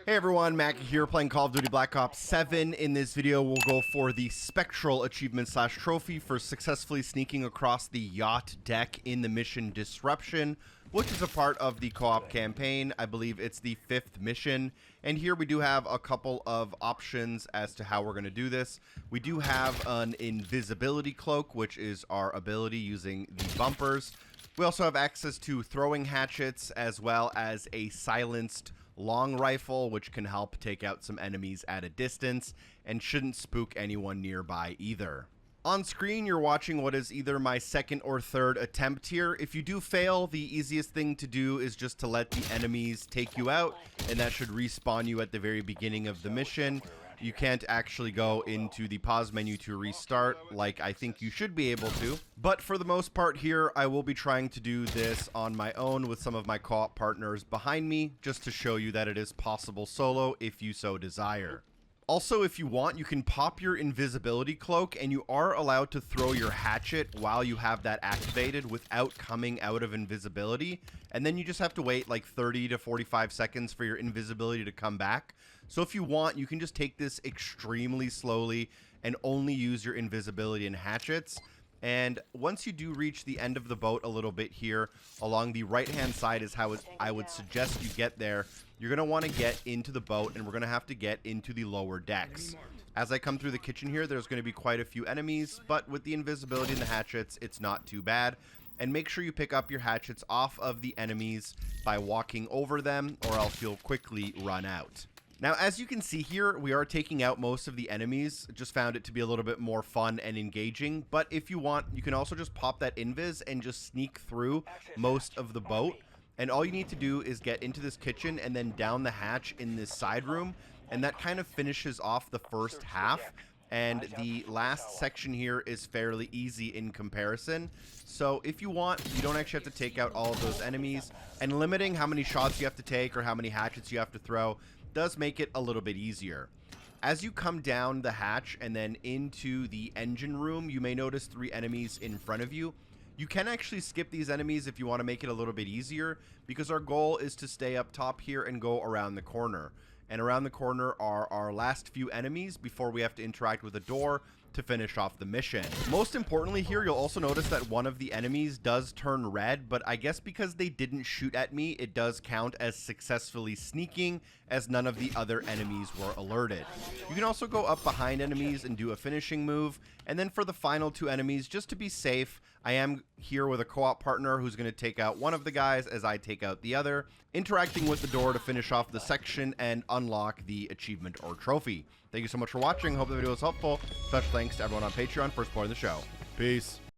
Hey everyone, Mac here playing Call of Duty Black Ops 7. In this video, we'll go for the Spectral achievement / trophy for successfully sneaking across the Yacht deck in the mission Disruption, which is a part of the co-op campaign. I believe it's the 5th mission. And here we do have a couple of options as to how we're going to do this. We do have an invisibility cloak, which is our ability using the bumpers. We also have access to throwing hatchets as well as a silenced long rifle, which can help take out some enemies at a distance and shouldn't spook anyone nearby either. On screen, you're watching what is either my second or third attempt here. If you do fail, the easiest thing to do is just to let the enemies take you out, and that should respawn you at the very beginning of the mission. You can't actually go into the pause menu to restart like I think you should be able to. But for the most part here, I will be trying to do this on my own with some of my co-op partners behind me, just to show you that it is possible solo if you so desire. Also, if you want, you can pop your invisibility cloak, and you are allowed to throw your hatchet while you have that activated without coming out of invisibility. And then you just have to wait like 30 to 45 seconds for your invisibility to come back. So if you want, you can just take this extremely slowly and only use your invisibility and hatchets. And once you do reach the end of the boat a little bit here, along the right-hand side is how I would suggest you get there. You're going to want to get into the boat, and we're going to have to get into the lower decks. As I come through the kitchen here, there's going to be quite a few enemies, but with the invisibility and the hatchets, it's not too bad. And make sure you pick up your hatchets off of the enemies by walking over them, or else you'll quickly run out. Now, as you can see here, we are taking out most of the enemies. Just found it to be a little bit more fun and engaging. But if you want, you can also just pop that invis and just sneak through most of the boat. And all you need to do is get into this kitchen and then down the hatch in this side room. And that kind of finishes off the first half. And the last section here is fairly easy in comparison. So if you want, you don't actually have to take out all of those enemies. And limiting how many shots you have to take or how many hatchets you have to throw does make it a little bit easier. As you come down the hatch and then into the engine room, you may notice 3 enemies in front of you. You can actually skip these enemies if you want to make it a little bit easier, because our goal is to stay up top here and go around the corner. And around the corner are our last few enemies before we have to interact with a door to finish off the mission. Most importantly here, you'll also notice that one of the enemies does turn red, but I guess because they didn't shoot at me, it does count as successfully sneaking, as none of the other enemies were alerted. You can also go up behind enemies and do a finishing move. And then for the final 2 enemies, just to be safe, I am here with a co-op partner who's going to take out one of the guys as I take out the other, interacting with the door to finish off the section and unlock the achievement or trophy. Thank you so much for watching. Hope the video was helpful. Special thanks to everyone on Patreon for supporting the show. Peace.